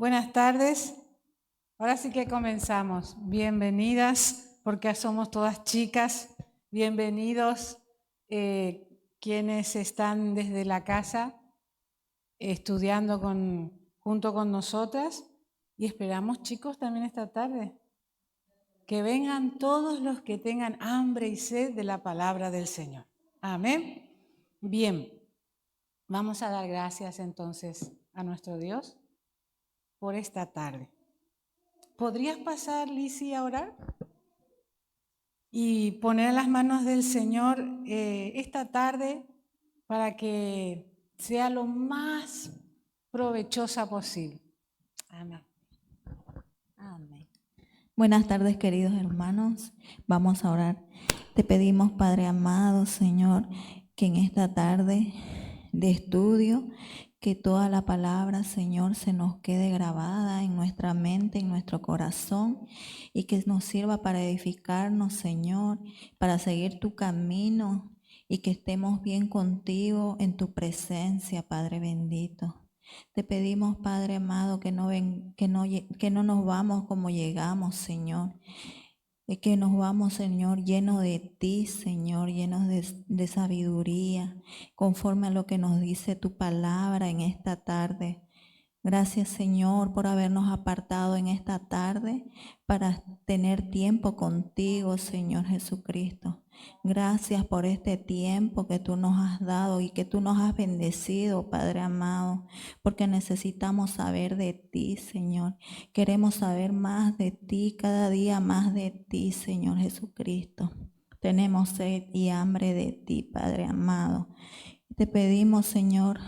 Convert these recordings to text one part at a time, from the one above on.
Buenas tardes. Ahora sí que comenzamos. Bienvenidas, porque somos todas chicas. Bienvenidos quienes están desde la casa estudiando junto con nosotras. Y esperamos, chicos, también esta tarde que vengan todos los que tengan hambre y sed de la palabra del Señor. Amén. Bien, vamos a dar gracias entonces a nuestro Dios por esta tarde. ¿Podrías pasar, Lizzy, a orar? Y poner en las manos del Señor esta tarde para que sea lo más provechosa posible. Amén. Amén. Buenas tardes, queridos hermanos. Vamos a orar. Te pedimos, Padre amado, Señor, que en esta tarde de estudio, que toda la palabra, Señor, se nos quede grabada en nuestra mente, en nuestro corazón, y que nos sirva para edificarnos, Señor, para seguir tu camino y que estemos bien contigo en tu presencia, Padre bendito. Te pedimos, Padre amado, que no nos vamos como llegamos, Señor. Que nos vamos, Señor, llenos de ti, Señor, llenos de sabiduría, conforme a lo que nos dice tu palabra en esta tarde. Gracias, Señor, por habernos apartado en esta tarde para tener tiempo contigo, Señor Jesucristo. Gracias por este tiempo que tú nos has dado y que tú nos has bendecido, Padre amado, porque necesitamos saber de ti, Señor. Queremos saber más de ti, cada día más de ti, Señor Jesucristo. Tenemos sed y hambre de ti, Padre amado. Te pedimos, Señor,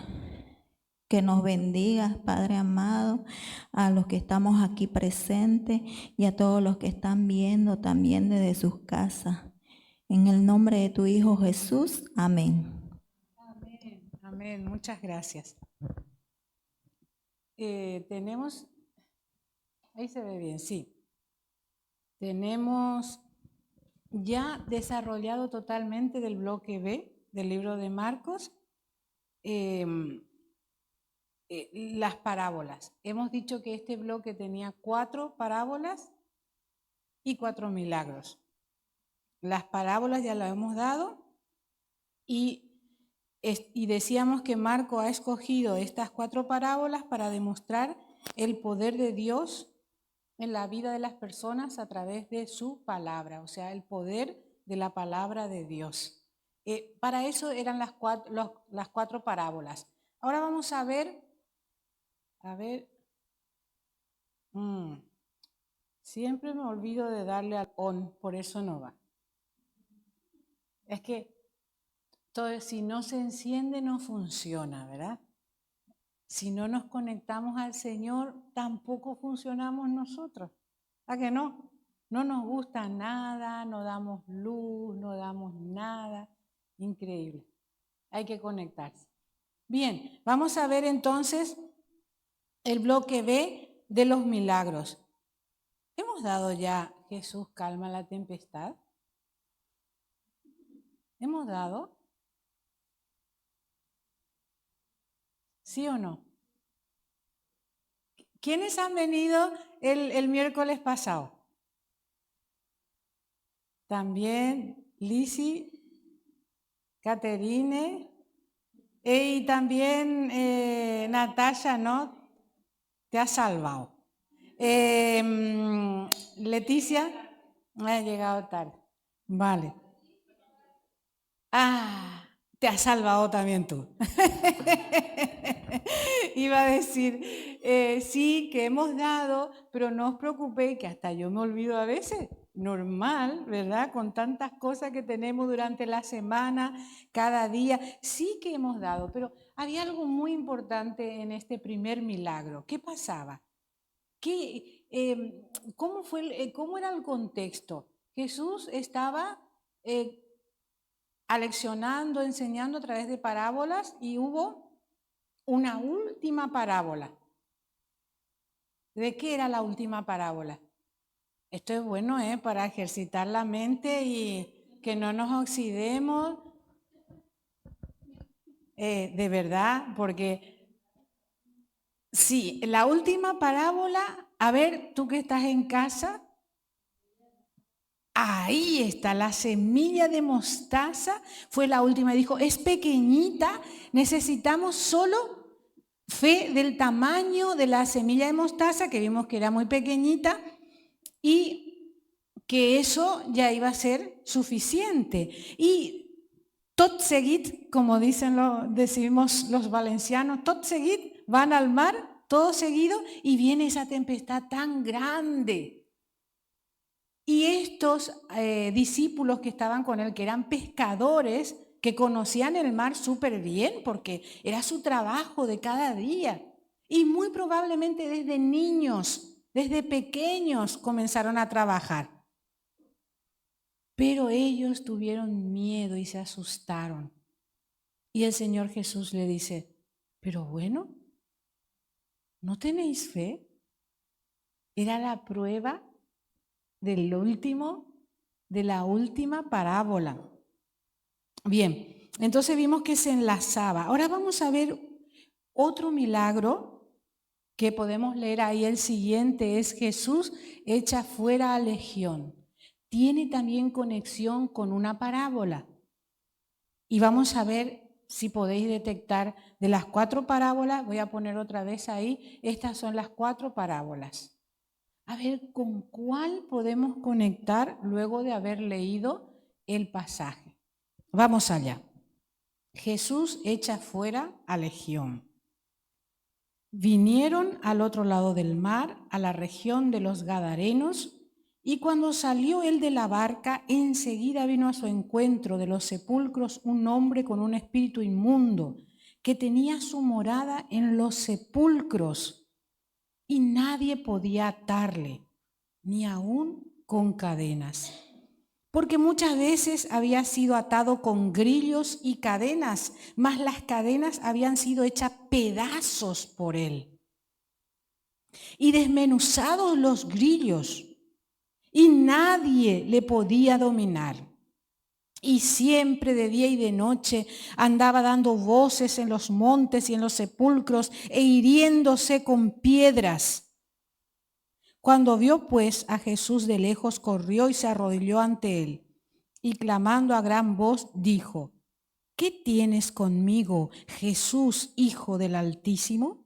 que nos bendigas, Padre amado, a los que estamos aquí presentes y a todos los que están viendo también desde sus casas. En el nombre de tu Hijo Jesús, amén. Amén. Amén. Muchas gracias. Tenemos, ahí se ve bien, sí. Tenemos ya desarrollado totalmente del bloque B del libro de Marcos las parábolas. Hemos dicho que este bloque tenía 4 parábolas y 4 milagros. Las parábolas ya las hemos dado y decíamos que Marco ha escogido estas 4 parábolas para demostrar el poder de Dios en la vida de las personas a través de su palabra, o sea, el poder de la palabra de Dios. Para eso eran las 4 parábolas. Ahora vamos a ver, siempre me olvido de darle al on, por eso no va. Es que si no se enciende no funciona, ¿verdad? Si no nos conectamos al Señor, tampoco funcionamos nosotros. ¿A que no? No nos gusta nada, no damos luz, no damos nada. Increíble. Hay que conectarse. Bien, vamos a ver entonces el bloque B de los milagros. ¿Hemos dado ya Jesús calma la tempestad? ¿Hemos dado? ¿Sí o no? ¿Quiénes han venido el miércoles pasado? También Lizzy, Caterine y también Natasha, ¿no? Te has salvado. Leticia, ha llegado tarde. Vale. Te has salvado también tú. Iba a decir, sí, que hemos dado, pero no os preocupéis, que hasta yo me olvido a veces. Normal, ¿verdad? Con tantas cosas que tenemos durante la semana, cada día. Sí que hemos dado, pero había algo muy importante en este primer milagro. ¿Qué pasaba? ¿Cómo era el contexto? Jesús estaba aleccionando, enseñando a través de parábolas y hubo una última parábola. ¿De qué era la última parábola? Esto es bueno, para ejercitar la mente y que no nos oxidemos. De verdad, porque Sí, la última parábola, a ver, tú que estás en casa, ahí está, la semilla de mostaza fue la última. Dijo, es pequeñita, necesitamos solo fe del tamaño de la semilla de mostaza, que vimos que era muy pequeñita, y que eso ya iba a ser suficiente. Y tot seguit, como decimos los valencianos, tot seguit, van al mar, todo seguido, y viene esa tempestad tan grande. Y estos discípulos que estaban con él, que eran pescadores, que conocían el mar súper bien, porque era su trabajo de cada día. Y muy probablemente desde niños, desde pequeños, comenzaron a trabajar. Pero ellos tuvieron miedo y se asustaron. Y el Señor Jesús le dice, pero bueno, ¿no tenéis fe? Era la prueba de la última parábola. Bien, entonces vimos que se enlazaba. Ahora vamos a ver otro milagro que podemos leer ahí. El siguiente es Jesús echa fuera a Legión. Tiene también conexión con una parábola. Y vamos a ver si podéis detectar de las 4 parábolas. Voy a poner otra vez ahí. Estas son las 4 parábolas. A ver con cuál podemos conectar luego de haber leído el pasaje. Vamos allá. Jesús echa fuera a Legión. Vinieron al otro lado del mar, a la región de los Gadarenos, y cuando salió él de la barca, enseguida vino a su encuentro de los sepulcros un hombre con un espíritu inmundo, que tenía su morada en los sepulcros, y nadie podía atarle, ni aún con cadenas. Porque muchas veces había sido atado con grillos y cadenas, mas las cadenas habían sido hechas pedazos por él. Y desmenuzados los grillos, y nadie le podía dominar. Y siempre de día y de noche andaba dando voces en los montes y en los sepulcros e hiriéndose con piedras. Cuando vio pues a Jesús de lejos, corrió y se arrodilló ante él, y clamando a gran voz dijo, ¿qué tienes conmigo, Jesús, Hijo del Altísimo?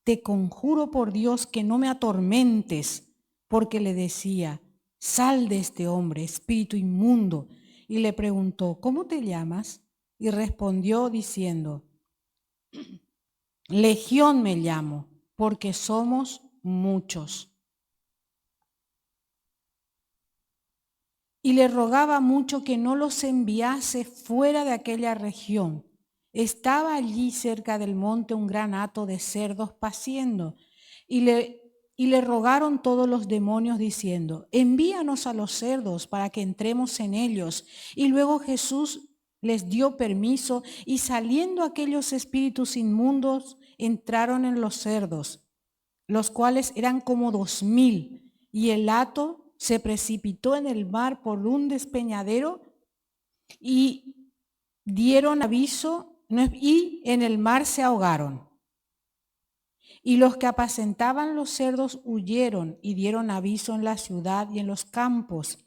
Te conjuro por Dios que no me atormentes, porque le decía, sal de este hombre, espíritu inmundo. Y le preguntó, ¿cómo te llamas? Y respondió diciendo, Legión me llamo, porque somos muchos. Y le rogaba mucho que no los enviase fuera de aquella región. Estaba allí cerca del monte un gran hato de cerdos paciendo, y le rogaron todos los demonios diciendo, envíanos a los cerdos para que entremos en ellos. Y luego Jesús les dio permiso, y saliendo aquellos espíritus inmundos entraron en los cerdos, los cuales eran como 2000, y el hato se precipitó en el mar por un despeñadero y dieron aviso, y en el mar se ahogaron. Y los que apacentaban los cerdos huyeron y dieron aviso en la ciudad y en los campos,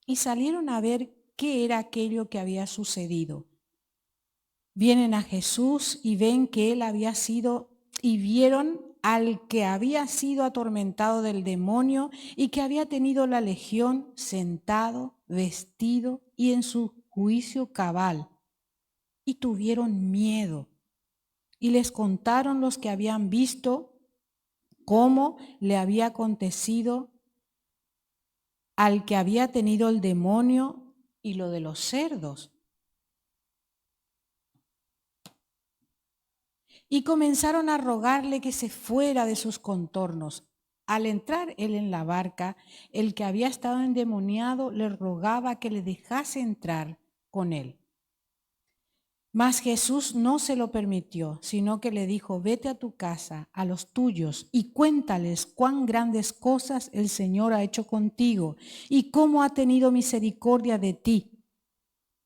y salieron a ver qué era aquello que había sucedido. Vienen a Jesús y ven que él había sido, y vieron al que había sido atormentado del demonio y que había tenido la legión sentado, vestido y en su juicio cabal. Y tuvieron miedo. Y les contaron los que habían visto cómo le había acontecido al que había tenido el demonio y lo de los cerdos. Y comenzaron a rogarle que se fuera de sus contornos. Al entrar él en la barca, el que había estado endemoniado le rogaba que le dejase entrar con él. Mas Jesús no se lo permitió, sino que le dijo, vete a tu casa, a los tuyos, y cuéntales cuán grandes cosas el Señor ha hecho contigo y cómo ha tenido misericordia de ti.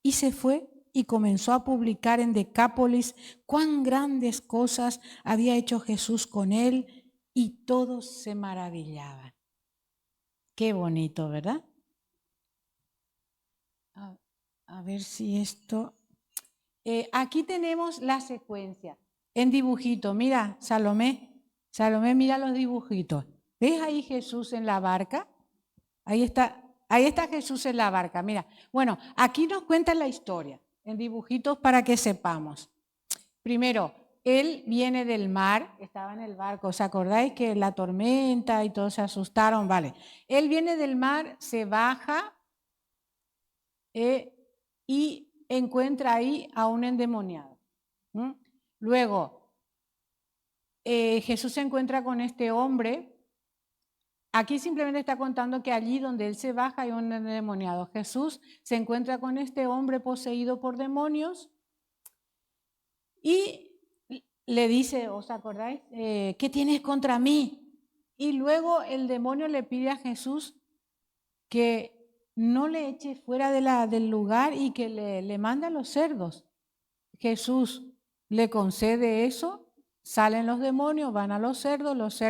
Y se fue y comenzó a publicar en Decápolis cuán grandes cosas había hecho Jesús con él, y todos se maravillaban. Qué bonito, ¿verdad? A ver si esto... aquí tenemos la secuencia en dibujito. Mira, Salomé, mira los dibujitos. ¿Ves ahí Jesús en la barca? Ahí está Jesús en la barca. Mira, bueno, aquí nos cuenta la historia en dibujitos para que sepamos. Primero, él viene del mar, estaba en el barco. ¿Os acordáis que la tormenta y todos se asustaron? Vale. Él viene del mar, se baja y encuentra ahí a un endemoniado. Luego, Jesús se encuentra con este hombre. Aquí simplemente está contando que allí donde él se baja hay un endemoniado. Jesús se encuentra con este hombre poseído por demonios y le dice, ¿os acordáis? ¿Qué tienes contra mí? Y luego el demonio le pide a Jesús que no le eche fuera del lugar y que le mande a los cerdos. Jesús le concede eso, salen los demonios, van a los cerdos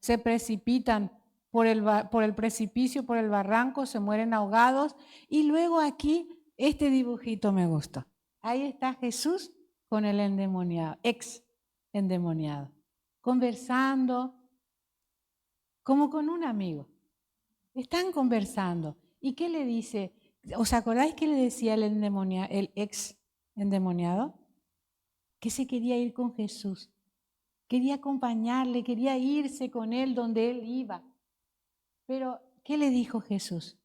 se precipitan por el precipicio, por el barranco, se mueren ahogados. Y luego aquí, este dibujito me gustó. Ahí está Jesús con el endemoniado, ex endemoniado, conversando como con un amigo. Están conversando. ¿Y qué le dice? ¿Os acordáis qué le decía el ex endemoniado? Que se quería ir con Jesús, quería acompañarle, quería irse con él donde él iba. Pero, ¿qué le dijo Jesús?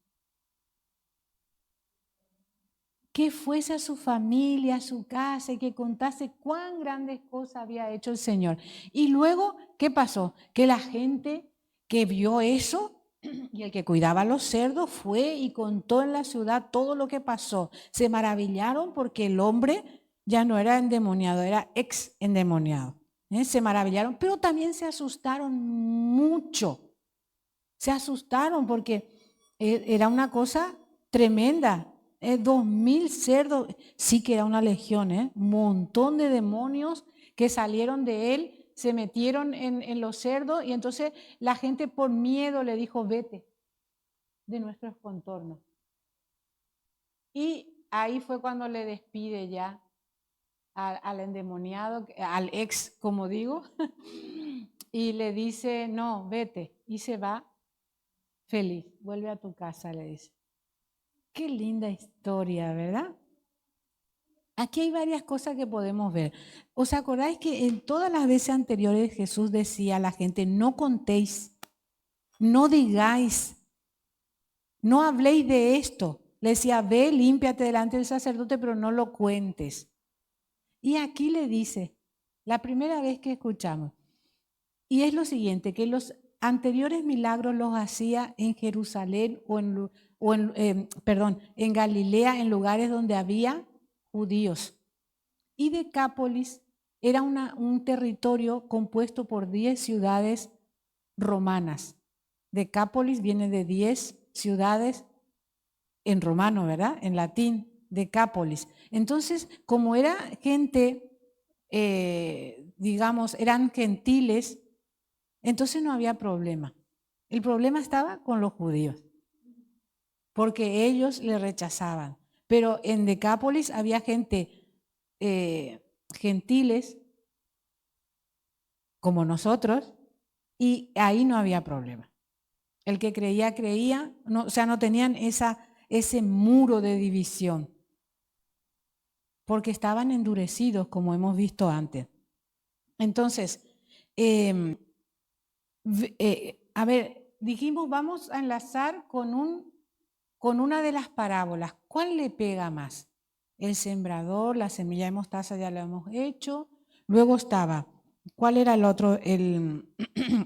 Que fuese a su familia, a su casa y que contase cuán grandes cosas había hecho el Señor. Y luego, ¿qué pasó? Que la gente que vio eso y el que cuidaba a los cerdos fue y contó en la ciudad todo lo que pasó. Se maravillaron porque el hombre ya no era endemoniado, era ex endemoniado. Se maravillaron, pero también se asustaron mucho. Se asustaron porque era una cosa tremenda. 2000 cerdos, sí que era una legión, un montón de demonios que salieron de él, se metieron en los cerdos y entonces la gente por miedo le dijo, vete de nuestros contornos. Y ahí fue cuando le despide ya al endemoniado, al ex, como digo, y le dice, no, vete, y se va feliz, vuelve a tu casa, le dice. Qué linda historia, ¿verdad? Aquí hay varias cosas que podemos ver. ¿Os acordáis que en todas las veces anteriores Jesús decía a la gente, no contéis, no digáis, no habléis de esto? Le decía, ve, límpiate delante del sacerdote, pero no lo cuentes. Y aquí le dice, la primera vez que escuchamos, y es lo siguiente, que los anteriores milagros los hacía en Jerusalén en Galilea, en lugares donde había judíos. Y Decápolis era un territorio compuesto por 10 ciudades romanas. Decápolis viene de 10 ciudades en romano, ¿verdad? En latín, Decápolis. Entonces, como era gente, digamos, eran gentiles, entonces no había problema. El problema estaba con los judíos, porque ellos le rechazaban. Pero en Decápolis había gente, gentiles, como nosotros, y ahí no había problema. El que creía, creía, no, o sea, no tenían ese muro de división, porque estaban endurecidos, como hemos visto antes. Entonces, a ver, dijimos, vamos a enlazar con una de las parábolas. ¿Cuál le pega más? El sembrador, la semilla de mostaza ya lo hemos hecho. Luego estaba, ¿cuál era el otro?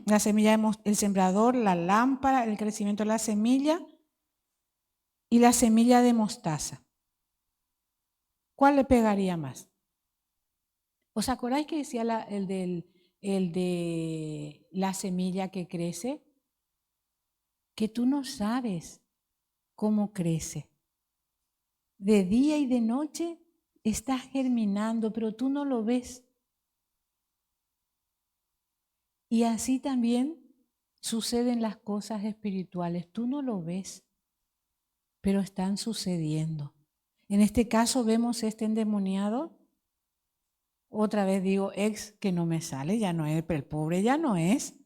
La semilla el sembrador, la lámpara, el crecimiento de la semilla y la semilla de mostaza. ¿Cuál le pegaría más? ¿Os acordáis que decía el de la semilla que crece? Que tú no sabes cómo crece. De día y de noche está germinando, pero tú no lo ves. Y así también suceden las cosas espirituales. Tú no lo ves, pero están sucediendo. En este caso vemos este endemoniado. Otra vez digo, que no me sale, ya no es, pero el pobre ya no es.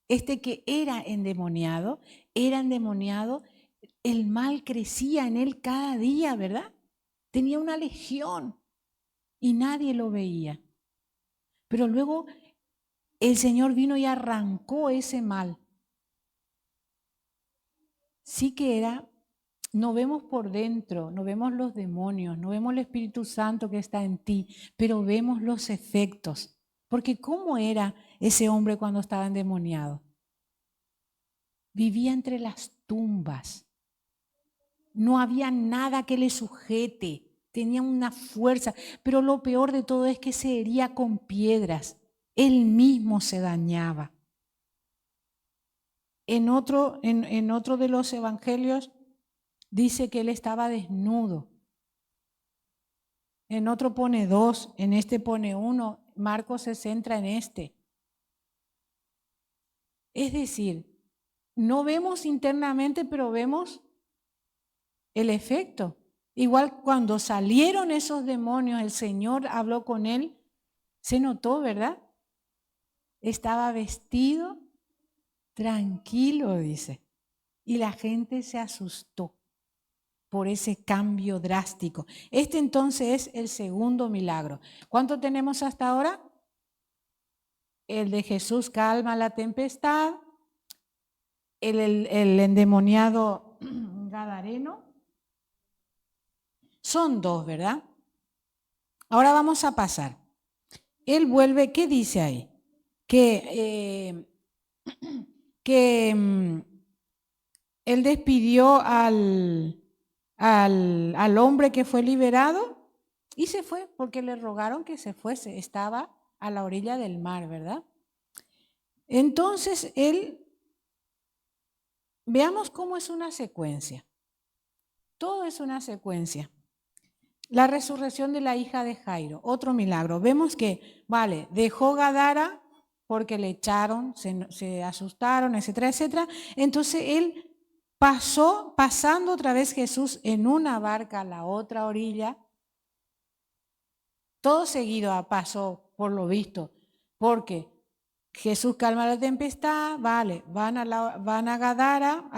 Este que era endemoniado, el mal crecía en él cada día, ¿verdad? Tenía una legión y nadie lo veía. Pero luego el Señor vino y arrancó ese mal. Sí que era, no vemos por dentro, no vemos los demonios, no vemos el Espíritu Santo que está en ti, pero vemos los efectos. Porque ¿cómo era ese hombre cuando estaba endemoniado? Vivía entre las tumbas. No había nada que le sujete. Tenía una fuerza. Pero lo peor de todo es que se hería con piedras. Él mismo se dañaba. En otro de los evangelios dice que él estaba desnudo. En otro pone 2, en este pone 1. Marcos se centra en este. Es decir, no vemos internamente, pero vemos el efecto. Igual cuando salieron esos demonios, el Señor habló con él, se notó, ¿verdad? Estaba vestido, tranquilo, dice. Y la gente se asustó por ese cambio drástico. Este entonces es el segundo milagro. ¿Cuánto tenemos hasta ahora? El de Jesús calma la tempestad, el endemoniado gadareno. Son 2, ¿verdad? Ahora vamos a pasar. Él vuelve, ¿qué dice ahí? Que él despidió al hombre que fue liberado y se fue porque le rogaron que se fuese. Estaba a la orilla del mar, ¿verdad? Entonces veamos cómo es una secuencia. Todo es una secuencia. La resurrección de la hija de Jairo, otro milagro. Vemos que, dejó Gadara porque le echaron, se asustaron, etcétera, etcétera. Entonces él pasando otra vez Jesús en una barca a la otra orilla, todo seguido pasó, por lo visto, porque Jesús calma la tempestad, van a Gadara,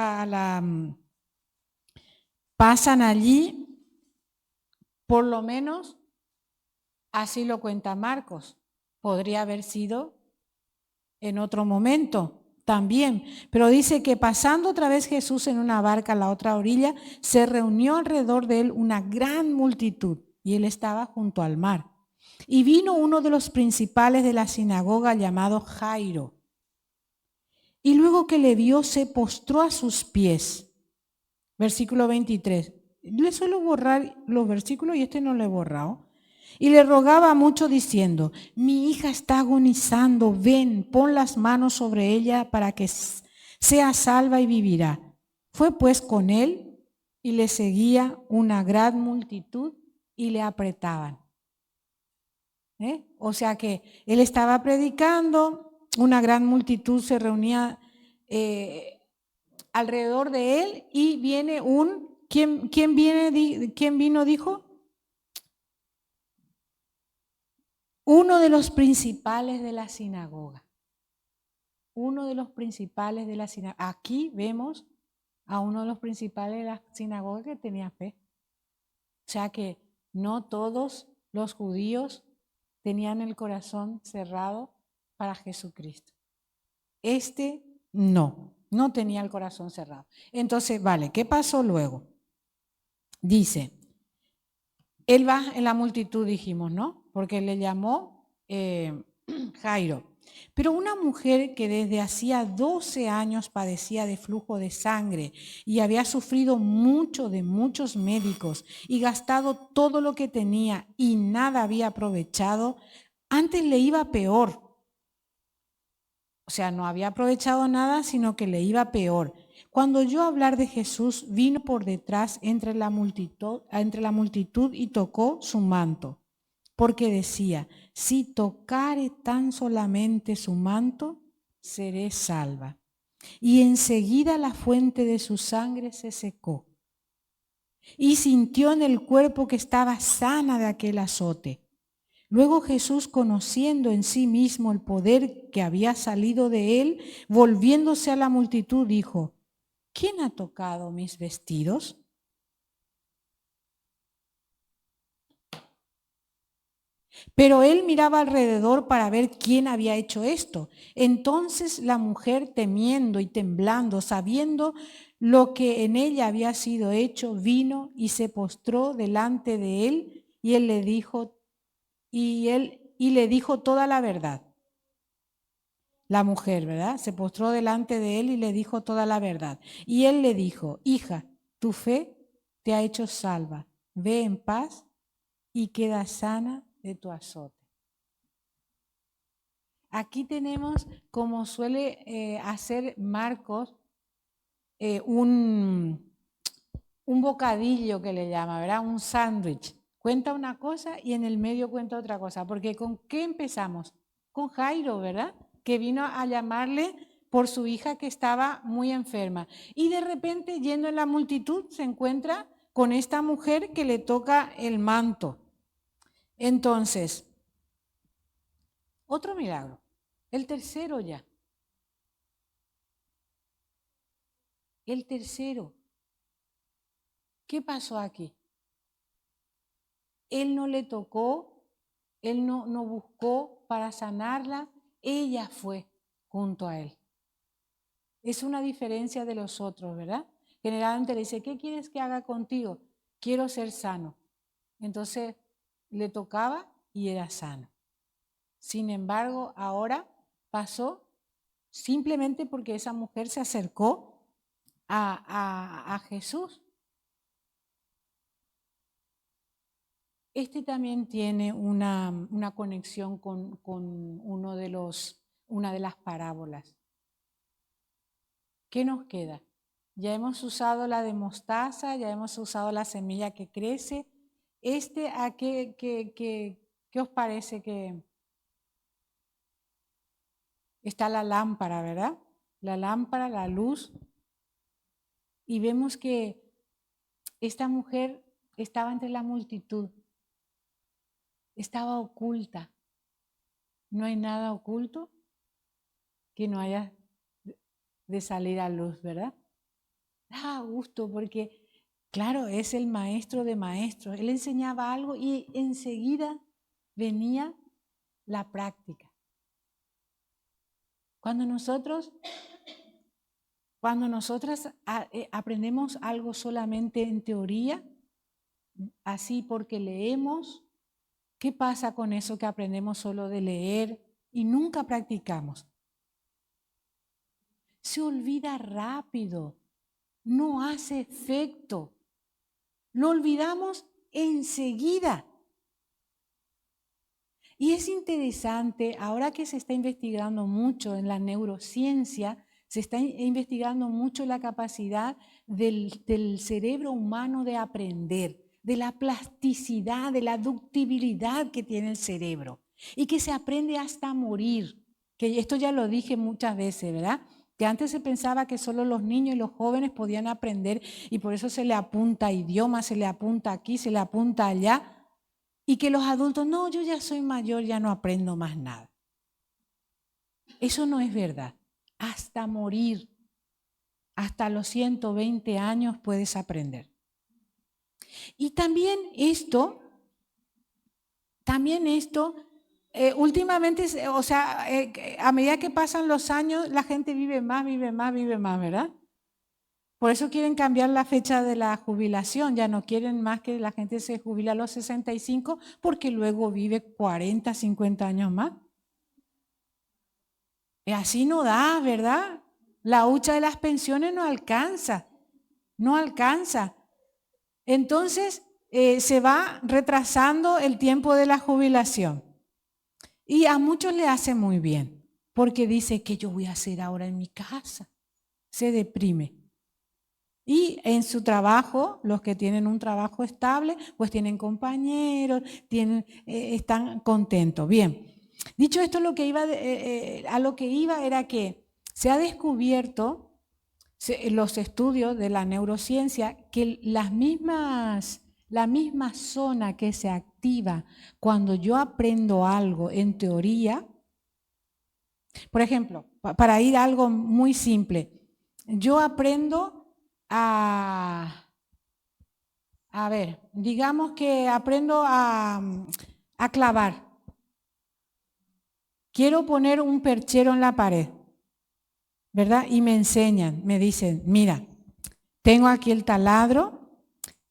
pasan allí. Por lo menos así lo cuenta Marcos. Podría haber sido en otro momento también. Pero dice que pasando otra vez Jesús en una barca a la otra orilla, se reunió alrededor de él una gran multitud y él estaba junto al mar. Y vino uno de los principales de la sinagoga llamado Jairo. Y luego que le vio, se postró a sus pies. Versículo 23. Le suelo borrar los versículos y este no lo he borrado. Y le rogaba mucho diciendo, mi hija está agonizando, ven, pon las manos sobre ella para que sea salva y vivirá. Fue pues con él y le seguía una gran multitud y le apretaban. O sea que él estaba predicando, una gran multitud se reunía alrededor de él y viene ¿quién vino, dijo? Uno de los principales de la sinagoga. Uno de los principales de la sinagoga. Aquí vemos a uno de los principales de la sinagoga que tenía fe. O sea que no todos los judíos tenían el corazón cerrado para Jesucristo. Este no tenía el corazón cerrado. Entonces, ¿qué pasó luego? Dice, él va en la multitud, dijimos, ¿no? Porque le llamó Jairo. Pero una mujer que desde hacía 12 años padecía de flujo de sangre y había sufrido mucho de muchos médicos y gastado todo lo que tenía y nada había aprovechado, antes le iba peor. O sea, no había aprovechado nada, sino que le iba peor. Cuando oyó hablar de Jesús, vino por detrás entre la multitud y tocó su manto, porque decía, si tocare tan solamente su manto, seré salva. Y enseguida la fuente de su sangre se secó, y sintió en el cuerpo que estaba sana de aquel azote. Luego Jesús, conociendo en sí mismo el poder que había salido de él, volviéndose a la multitud, dijo, ¿quién ha tocado mis vestidos? Pero él miraba alrededor para ver quién había hecho esto. Entonces la mujer, temiendo y temblando, sabiendo lo que en ella había sido hecho, vino y se postró delante de él, y él le dijo, y le dijo toda la verdad. La mujer, ¿verdad? Se postró delante de él y le dijo toda la verdad. Y él le dijo, hija, tu fe te ha hecho salva. Ve en paz y queda sana de tu azote. Aquí tenemos, como suele hacer Marcos, un bocadillo que le llama, ¿verdad? Un sándwich. Cuenta una cosa y en el medio cuenta otra cosa. Porque ¿con qué empezamos? Con Jairo, ¿verdad? Que vino a llamarle por su hija que estaba muy enferma. Y de repente, yendo en la multitud, se encuentra con esta mujer que le toca el manto. Entonces, otro milagro. El tercero ya. El tercero. ¿Qué pasó aquí? Él no le tocó, él no buscó para sanarla, ella fue junto a él. Es una diferencia de los otros, ¿verdad? Generalmente le dice, ¿qué quieres que haga contigo? Quiero ser sano. Entonces le tocaba y era sano. Sin embargo, ahora pasó simplemente porque esa mujer se acercó a Jesús. Este también tiene una conexión con una de las parábolas. ¿Qué nos queda? Ya hemos usado la de mostaza, ya hemos usado la semilla que crece. ¿A qué os parece que está la lámpara, verdad? La lámpara, la luz. Y vemos que esta mujer estaba entre la multitud. Estaba oculta. No hay nada oculto que no haya de salir a luz, ¿verdad? Da gusto porque, claro, es el maestro de maestros. Él enseñaba algo y enseguida venía la práctica. Cuando nosotras aprendemos algo solamente en teoría, así porque leemos, ¿qué pasa con eso que aprendemos solo de leer y nunca practicamos? Se olvida rápido, no hace efecto. Lo olvidamos enseguida. Y es interesante, ahora que se está investigando mucho en la neurociencia, se está investigando mucho la capacidad del cerebro humano de aprender, de la plasticidad, de la ductibilidad que tiene el cerebro y que se aprende hasta morir. Que esto ya lo dije muchas veces, ¿verdad? Que antes se pensaba que solo los niños y los jóvenes podían aprender y por eso se le apunta idiomas, se le apunta aquí, se le apunta allá. Y que los adultos, no, yo ya soy mayor, ya no aprendo más nada. Eso no es verdad. Hasta morir, hasta los 120 años puedes aprender. Y también esto, últimamente, o sea, a medida que pasan los años, la gente vive más, ¿verdad? Por eso quieren cambiar la fecha de la jubilación, ya no quieren más que la gente se jubile a los 65 porque luego vive 40, 50 años más. Y así no da, ¿verdad? La hucha de las pensiones no alcanza. Entonces se va retrasando el tiempo de la jubilación. Y a muchos le hace muy bien. porque dice, ¿qué yo voy a hacer ahora en mi casa? Se deprime. Y en su trabajo, los que tienen un trabajo estable, pues tienen compañeros, están contentos. Bien, dicho esto, a lo que iba era que se ha descubierto en los estudios de la neurociencia que la misma zona que se activa cuando yo aprendo algo en teoría, por ejemplo, para ir a algo muy simple, yo aprendo digamos que aprendo a clavar. Quiero poner un perchero en la pared, ¿verdad? Y me enseñan, me dicen, mira, tengo aquí el taladro,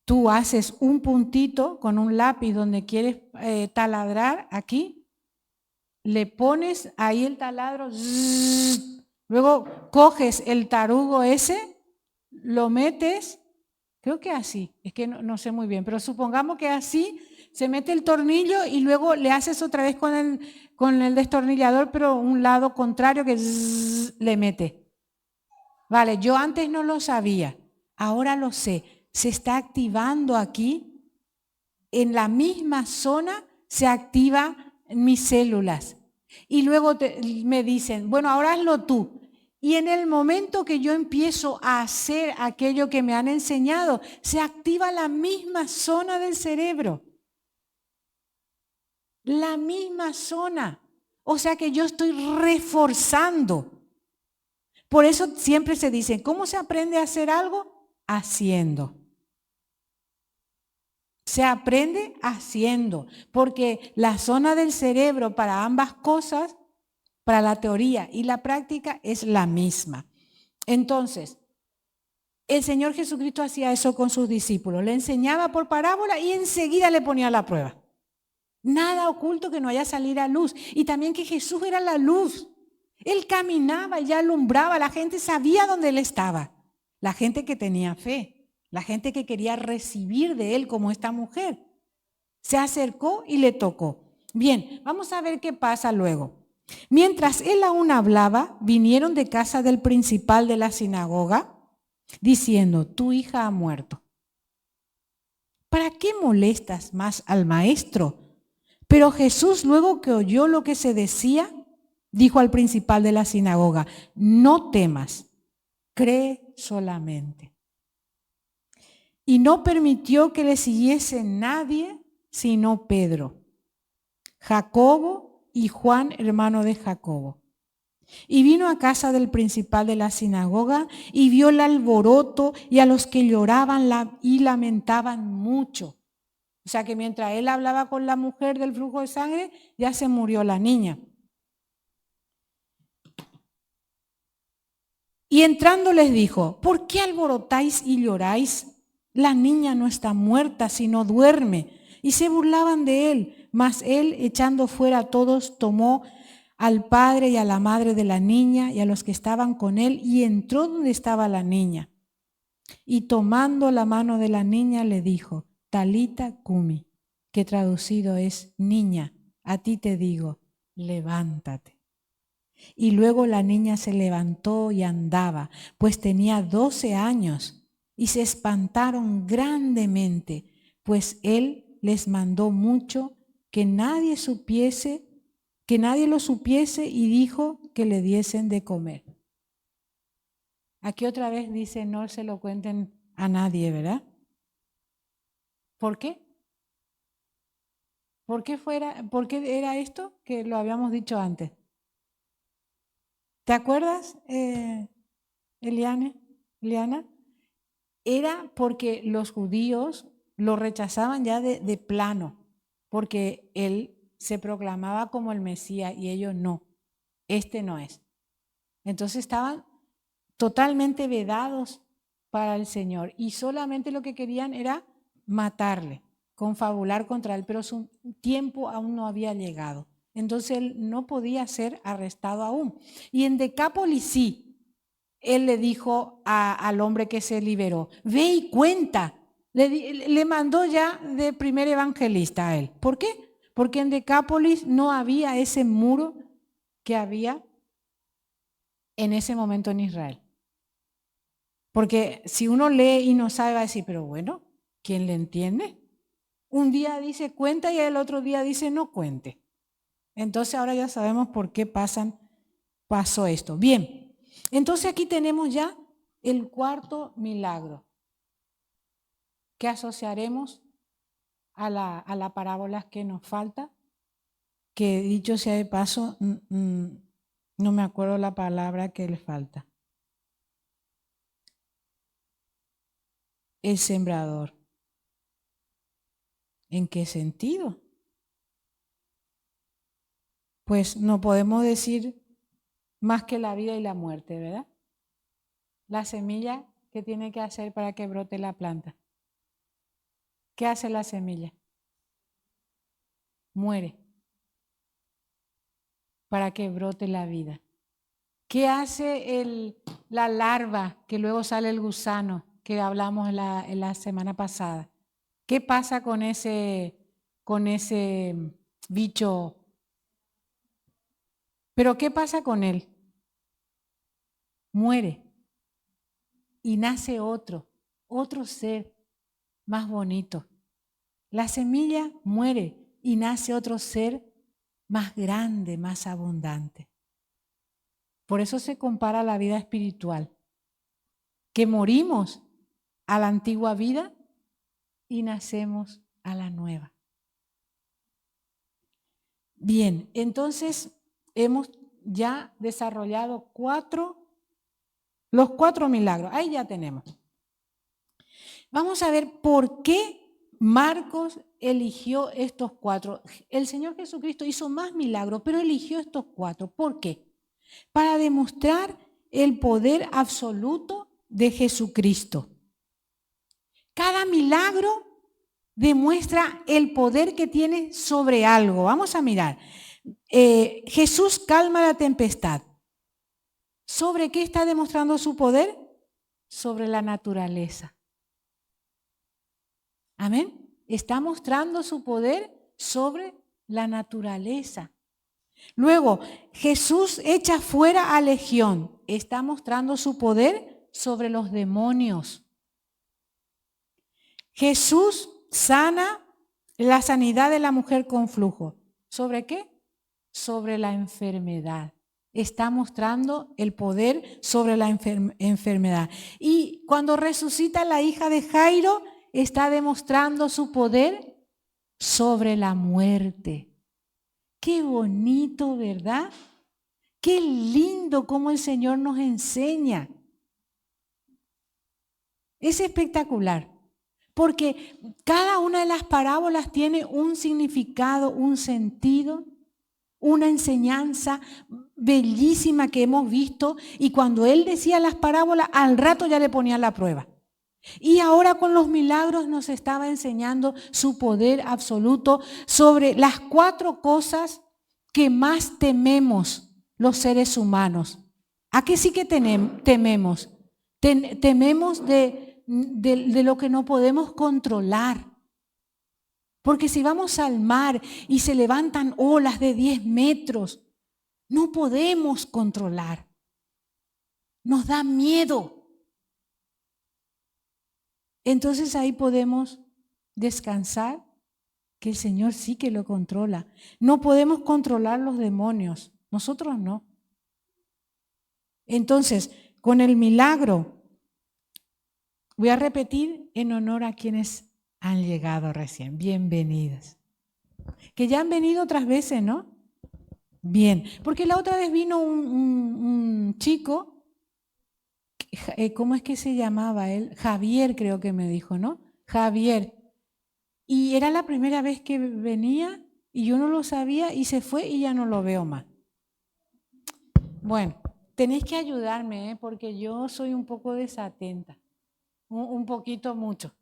tú haces un puntito con un lápiz donde quieres taladrar aquí, le pones ahí el taladro, luego coges el tarugo ese, lo metes, creo que así, es que no sé muy bien, pero supongamos que así se mete el tornillo y luego le haces otra vez con el destornillador, pero un lado contrario que le mete. Vale, yo antes no lo sabía, ahora lo sé, se está activando aquí, en la misma zona se activan mis células. Y luego me dicen, bueno, ahora hazlo tú. Y en el momento que yo empiezo a hacer aquello que me han enseñado, se activa la misma zona del cerebro. La misma zona. O sea que yo estoy reforzando. Por eso siempre se dice, ¿cómo se aprende a hacer algo? Haciendo. Se aprende haciendo, porque la zona del cerebro para ambas cosas, para la teoría y la práctica, es la misma. Entonces, el Señor Jesucristo hacía eso con sus discípulos, le enseñaba por parábola y enseguida le ponía la prueba. Nada oculto que no haya salir a luz. Y también que Jesús era la luz. Él caminaba y ya alumbraba, la gente sabía dónde Él estaba. La gente que tenía fe, la gente que quería recibir de Él como esta mujer. Se acercó y le tocó. Bien, vamos a ver qué pasa luego. Mientras él aún hablaba, vinieron de casa del principal de la sinagoga, diciendo, tu hija ha muerto. ¿Para qué molestas más al maestro? Pero Jesús, luego que oyó lo que se decía, dijo al principal de la sinagoga, no temas, cree solamente. Y no permitió que le siguiese nadie sino Pedro, Jacobo y Juan, hermano de Jacobo. Y vino a casa del principal de la sinagoga y vio el alboroto y a los que lloraban y lamentaban mucho. O sea que mientras él hablaba con la mujer del flujo de sangre, ya se murió la niña. Y entrando les dijo, ¿por qué alborotáis y lloráis? La niña no está muerta, sino duerme. Y se burlaban de él, mas él, echando fuera a todos, tomó al padre y a la madre de la niña y a los que estaban con él, y entró donde estaba la niña. Y tomando la mano de la niña le dijo, Talita cumi, que traducido es, niña, a ti te digo, levántate. Y luego la niña se levantó y andaba, pues tenía 12 años, y se espantaron grandemente, pues él les mandó mucho que nadie lo supiese, y dijo que le diesen de comer. Aquí otra vez dice, no se lo cuenten a nadie, ¿verdad? ¿Por qué? ¿Por qué era esto que lo habíamos dicho antes? ¿Te acuerdas, Eliana? Era porque los judíos lo rechazaban ya de plano, porque él se proclamaba como el Mesías y ellos no. Este no es. Entonces estaban totalmente vedados para el Señor y solamente lo que querían era matarle, confabular contra él, pero su tiempo aún no había llegado. Entonces él no podía ser arrestado aún. Y en Decápolis sí, él le dijo al hombre que se liberó, ve y cuenta. Le mandó ya de primer evangelista a él. ¿Por qué? Porque en Decápolis no había ese muro que había en ese momento en Israel. Porque si uno lee y no sabe, va a decir, pero bueno, ¿quién le entiende? Un día dice cuenta y el otro día dice no cuente. Entonces ahora ya sabemos por qué pasó esto. Bien, entonces aquí tenemos ya el cuarto milagro que asociaremos a la parábola que nos falta, que dicho sea de paso, no me acuerdo la palabra que le falta. El sembrador. ¿En qué sentido? Pues no podemos decir más que la vida y la muerte, ¿verdad? La semilla, ¿qué tiene que hacer para que brote la planta? ¿Qué hace la semilla? Muere para que brote la vida. ¿Qué hace la larva que luego sale el gusano que hablamos en la semana pasada? ¿Qué pasa con ese bicho? ¿Pero qué pasa con él? Muere y nace otro ser más bonito. La semilla muere y nace otro ser más grande, más abundante. Por eso se compara la vida espiritual, que morimos a la antigua vida y nacemos a la nueva. Bien, entonces hemos ya desarrollado los 4 milagros. Ahí ya tenemos. Vamos a ver por qué Marcos eligió estos 4. El Señor Jesucristo hizo más milagros, pero eligió estos 4. ¿Por qué? Para demostrar el poder absoluto de Jesucristo. Cada milagro demuestra el poder que tiene sobre algo. Vamos a mirar. Jesús calma la tempestad. ¿Sobre qué está demostrando su poder? Sobre la naturaleza. Amén. Está mostrando su poder sobre la naturaleza. Luego, Jesús echa fuera a legión. Está mostrando su poder sobre los demonios. Jesús sana la sanidad de la mujer con flujo. ¿Sobre qué? Sobre la enfermedad. Está mostrando el poder sobre la enfermedad. Y cuando resucita la hija de Jairo, está demostrando su poder sobre la muerte. Qué bonito, ¿verdad? Qué lindo cómo el Señor nos enseña. Es espectacular, porque cada una de las parábolas tiene un significado, un sentido, una enseñanza bellísima que hemos visto, y cuando Él decía las parábolas, al rato ya le ponía la prueba. Y ahora con los milagros nos estaba enseñando su poder absoluto sobre las 4 cosas que más tememos los seres humanos. ¿A qué sí que tememos? Tememos de lo que no podemos controlar. Porque si vamos al mar y se levantan olas de 10 metros, no podemos controlar. Nos da miedo. Entonces ahí podemos descansar, que el Señor sí que lo controla. No podemos controlar los demonios, nosotros no. Entonces, con el milagro, voy a repetir en honor a quienes han llegado recién. Bienvenidos. Que ya han venido otras veces, ¿no? Bien, porque la otra vez vino un chico. ¿Cómo es que se llamaba él? Javier, creo que me dijo, ¿no? Javier. Y era la primera vez que venía y yo no lo sabía y se fue y ya no lo veo más. Bueno, tenéis que ayudarme, porque yo soy un poco desatenta, un poquito mucho.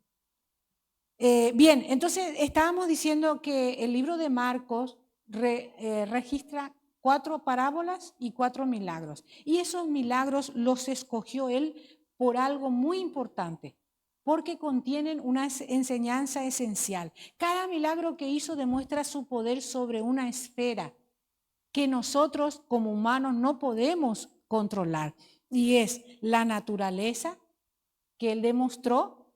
Bien, entonces estábamos diciendo que el libro de Marcos registra 4 parábolas y 4 milagros. Y esos milagros los escogió él por algo muy importante, porque contienen una enseñanza esencial. Cada milagro que hizo demuestra su poder sobre una esfera que nosotros como humanos no podemos controlar. Y es la naturaleza que él demostró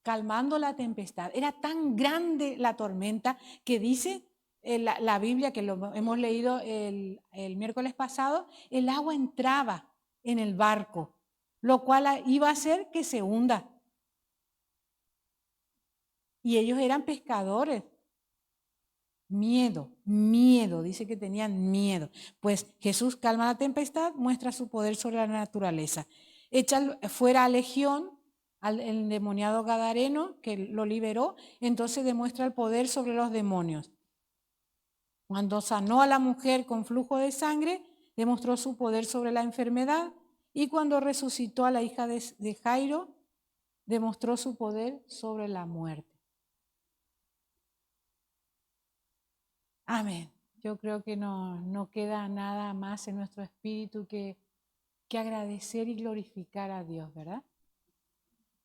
calmando la tempestad. Era tan grande la tormenta que dice la Biblia, que lo hemos leído el miércoles pasado, el agua entraba en el barco, lo cual iba a hacer que se hunda. Y ellos eran pescadores. Miedo, dice que tenían miedo. Pues Jesús calma la tempestad, muestra su poder sobre la naturaleza. Echa fuera a Legión, al endemoniado gadareno que lo liberó, entonces demuestra el poder sobre los demonios. Cuando sanó a la mujer con flujo de sangre, demostró su poder sobre la enfermedad. Y cuando resucitó a la hija de Jairo, demostró su poder sobre la muerte. Amén. Yo creo que no queda nada más en nuestro espíritu que agradecer y glorificar a Dios, ¿verdad?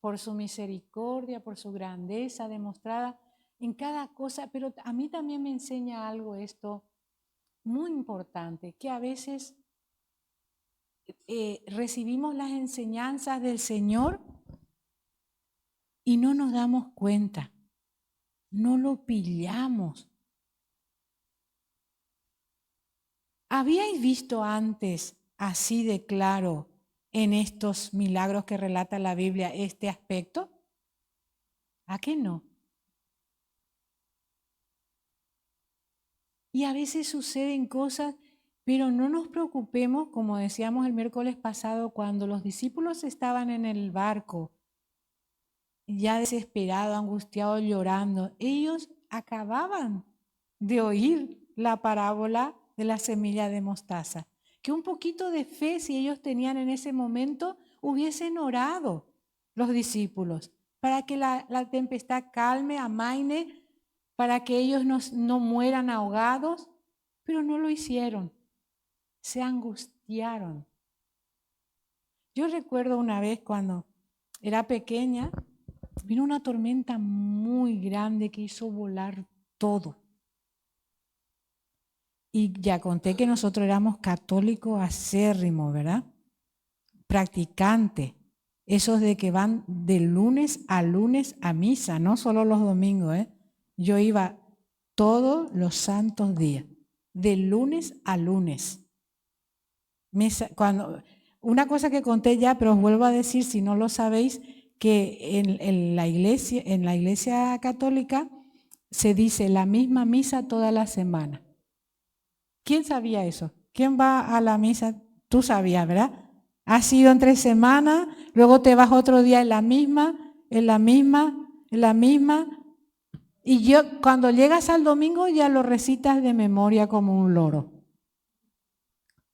Por su misericordia, por su grandeza demostrada en cada cosa. Pero a mí también me enseña algo esto muy importante, que a veces recibimos las enseñanzas del Señor y no nos damos cuenta, no lo pillamos. ¿Habíais visto antes así de claro en estos milagros que relata la Biblia este aspecto? ¿A qué no? Y a veces suceden cosas, pero no nos preocupemos, como decíamos el miércoles pasado, cuando los discípulos estaban en el barco, ya desesperados, angustiados, llorando, ellos acababan de oír la parábola de la semilla de mostaza. Que un poquito de fe, si ellos tenían en ese momento, hubiesen orado los discípulos para que la tempestad calme, amaine, para que ellos no mueran ahogados, pero no lo hicieron. Se angustiaron. Yo recuerdo una vez cuando era pequeña, vino una tormenta muy grande que hizo volar todo. Y ya conté que nosotros éramos católicos acérrimos, ¿verdad? Practicantes. Esos de que van de lunes a misa, no solo los domingos, ¿eh? Yo iba todos los santos días, de lunes a lunes. Una cosa que conté ya, pero os vuelvo a decir, si no lo sabéis, que en la iglesia católica se dice la misma misa toda la semana. ¿Quién sabía eso? ¿Quién va a la misa? Tú sabías, ¿verdad? Has ido entre semanas, luego te vas otro día en la misma. Y cuando llegas al domingo ya lo recitas de memoria como un loro.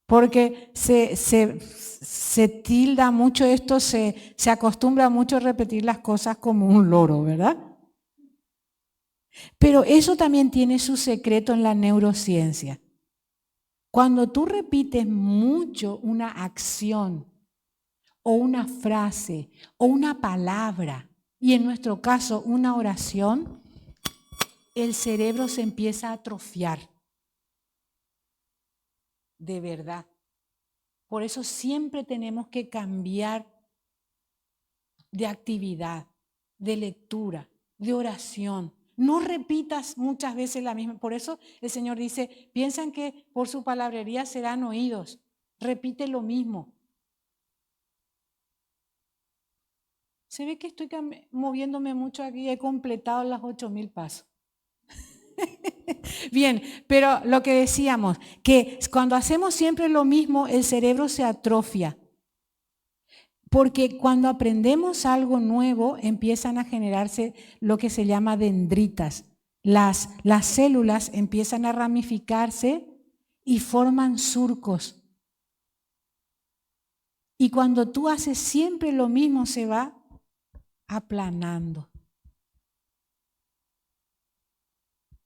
Porque se tilda mucho esto, se acostumbra mucho a repetir las cosas como un loro, ¿verdad? Pero eso también tiene su secreto en la neurociencia. Cuando tú repites mucho una acción o una frase o una palabra, y en nuestro caso una oración, el cerebro se empieza a atrofiar. De verdad. Por eso siempre tenemos que cambiar de actividad, de lectura, de oración. No repitas muchas veces la misma. Por eso el Señor dice, piensan que por su palabrería serán oídos. Repite lo mismo. Se ve que estoy moviéndome mucho aquí. He completado las 8,000 pasos. Bien, pero lo que decíamos, que cuando hacemos siempre lo mismo, el cerebro se atrofia. Porque cuando aprendemos algo nuevo, empiezan a generarse lo que se llama dendritas. Las células empiezan a ramificarse y forman surcos. Y cuando tú haces siempre lo mismo, se va aplanando.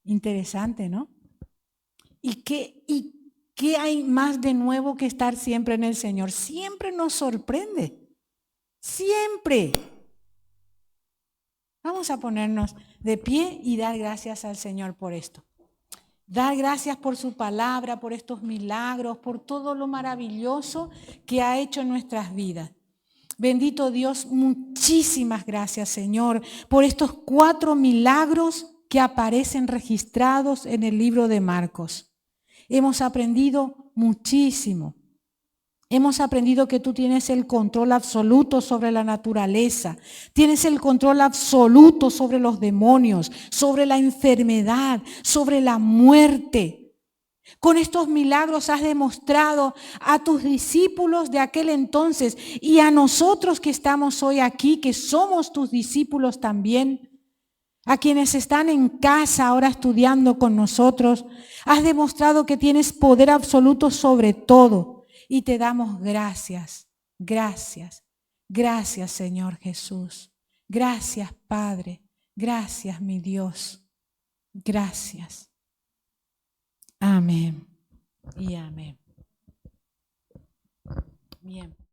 Interesante, ¿no? ¿Y qué hay más de nuevo que estar siempre en el Señor? Siempre nos sorprende. Siempre. Vamos a ponernos de pie y dar gracias al Señor por esto. Dar gracias por su palabra, por estos milagros, por todo lo maravilloso que ha hecho en nuestras vidas. Bendito Dios, muchísimas gracias, Señor, por estos 4 milagros que aparecen registrados en el libro de Marcos. Hemos aprendido muchísimo. Hemos aprendido que tú tienes el control absoluto sobre la naturaleza, tienes el control absoluto sobre los demonios, sobre la enfermedad, sobre la muerte. Con estos milagros has demostrado a tus discípulos de aquel entonces y a nosotros que estamos hoy aquí, que somos tus discípulos también, a quienes están en casa ahora estudiando con nosotros, has demostrado que tienes poder absoluto sobre todo. Y te damos gracias, gracias, gracias Señor Jesús. Gracias Padre, gracias mi Dios, gracias. Amén y amén. Bien.